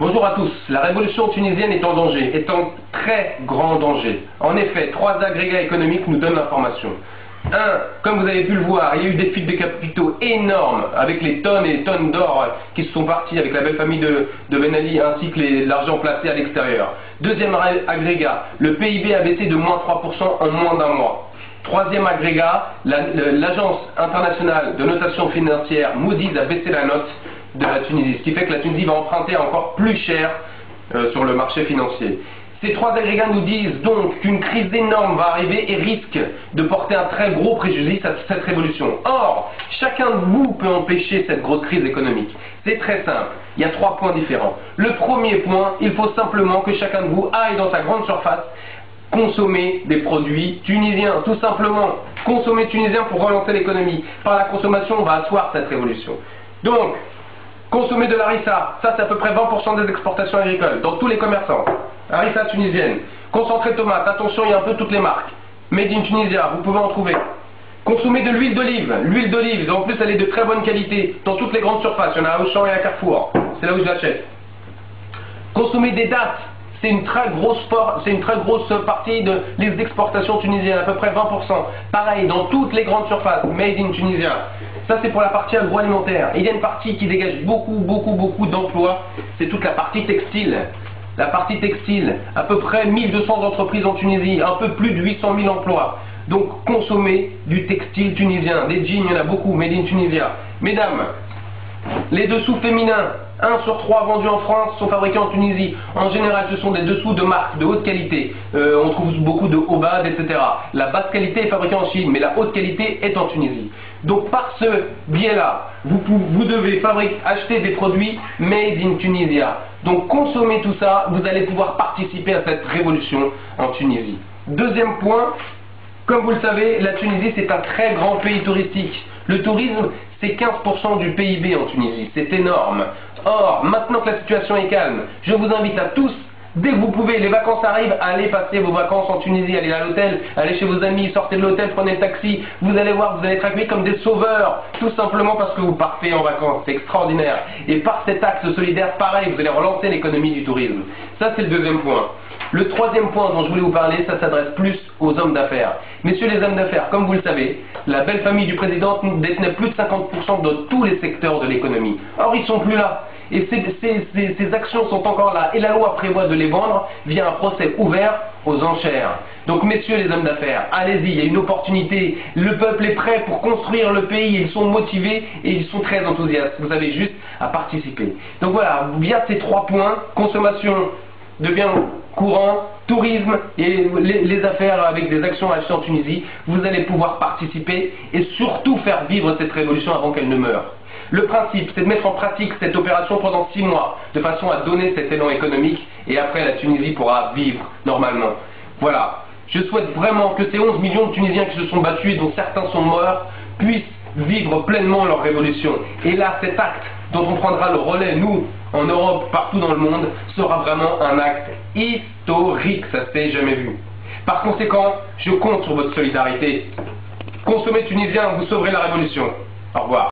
Bonjour à tous. La révolution tunisienne est en danger, est en très grand danger. En effet, trois agrégats économiques nous donnent l'information. Un, comme vous avez pu le voir, il y a eu des fuites de capitaux énormes avec les tonnes et les tonnes d'or qui se sont partis avec la belle famille de Ben Ali ainsi que l'argent placé à l'extérieur. Deuxième agrégat, le PIB a baissé de moins 3% en moins d'un mois. Troisième agrégat, l'agence internationale de notation financière Moody's a baissé la note de la Tunisie, ce qui fait que la Tunisie va emprunter encore plus cher sur le marché financier. Ces trois agrégats nous disent donc qu'une crise énorme va arriver et risque de porter un très gros préjudice à cette révolution. Or, chacun de vous peut empêcher cette grosse crise économique. C'est très simple, il y a trois points différents. Le premier point, il faut simplement que chacun de vous aille dans sa grande surface consommer des produits tunisiens, tout simplement. Consommer tunisien pour relancer l'économie. Par la consommation, on va asseoir cette révolution. Donc, consommer de l'harissa, ça c'est à peu près 20% des exportations agricoles, dans tous les commerçants. Harissa tunisienne. Concentré de tomate, attention, il y a un peu toutes les marques. Made in Tunisia, vous pouvez en trouver. Consommer de l'huile d'olive. L'huile d'olive, en plus elle est de très bonne qualité, dans toutes les grandes surfaces. Il y en a à Auchan et à Carrefour. C'est là où je l'achète. Consommer des dattes. C'est une très grosse partie des exportations tunisiennes, à peu près 20%. Pareil, dans toutes les grandes surfaces, made in Tunisia. Ça, c'est pour la partie agroalimentaire. Il y a une partie qui dégage beaucoup d'emplois, c'est toute la partie textile. La partie textile, à peu près 1200 entreprises en Tunisie, un peu plus de 800 000 emplois. Donc, consommer du textile tunisien. Des jeans, il y en a beaucoup, made in Tunisia. Mesdames, les dessous féminins, 1 sur 3 vendus en France sont fabriqués en Tunisie. En général, ce sont des dessous de marque, de haute qualité. On trouve beaucoup de Obad, etc. La basse qualité est fabriquée en Chine, mais la haute qualité est en Tunisie. Donc par ce biais-là, vous devez acheter des produits made in Tunisia. Donc consommez tout ça, vous allez pouvoir participer à cette révolution en Tunisie. Deuxième point, comme vous le savez, la Tunisie c'est un très grand pays touristique. Le tourisme, c'est 15% du PIB en Tunisie, c'est énorme. Or, maintenant que la situation est calme, je vous invite à tous, dès que vous pouvez, les vacances arrivent, allez passer vos vacances en Tunisie, allez à l'hôtel, allez chez vos amis, sortez de l'hôtel, prenez le taxi, vous allez voir, vous allez être accueillis comme des sauveurs, tout simplement parce que vous partez en vacances, c'est extraordinaire. Et par cet acte solidaire, pareil, vous allez relancer l'économie du tourisme. Ça, c'est le deuxième point. Le troisième point dont je voulais vous parler, ça s'adresse plus aux hommes d'affaires. Messieurs les hommes d'affaires, comme vous le savez, la belle famille du président détenait plus de 50% de tous les secteurs de l'économie. Or, ils sont plus là. Et ces actions sont encore là. Et la loi prévoit de les vendre via un procès ouvert aux enchères. Donc, messieurs les hommes d'affaires, allez-y, il y a une opportunité. Le peuple est prêt pour construire le pays. Ils sont motivés et ils sont très enthousiastes. Vous avez juste à participer. Donc voilà, via ces trois points, consommation de biens courants, tourisme et les affaires avec des actions achetées en Tunisie, vous allez pouvoir participer et surtout faire vivre cette révolution avant qu'elle ne meure. Le principe, c'est de mettre en pratique cette opération pendant 6 mois, de façon à donner cet élan économique, et après la Tunisie pourra vivre normalement. Voilà, je souhaite vraiment que ces 11 millions de Tunisiens qui se sont battus et dont certains sont morts, puissent vivre pleinement leur révolution. Et là, cet acte dont on prendra le relais, nous, en Europe, partout dans le monde, sera vraiment un acte historique, ça s'est jamais vu. Par conséquent, je compte sur votre solidarité. Consommez tunisien, vous sauverez la révolution. Au revoir.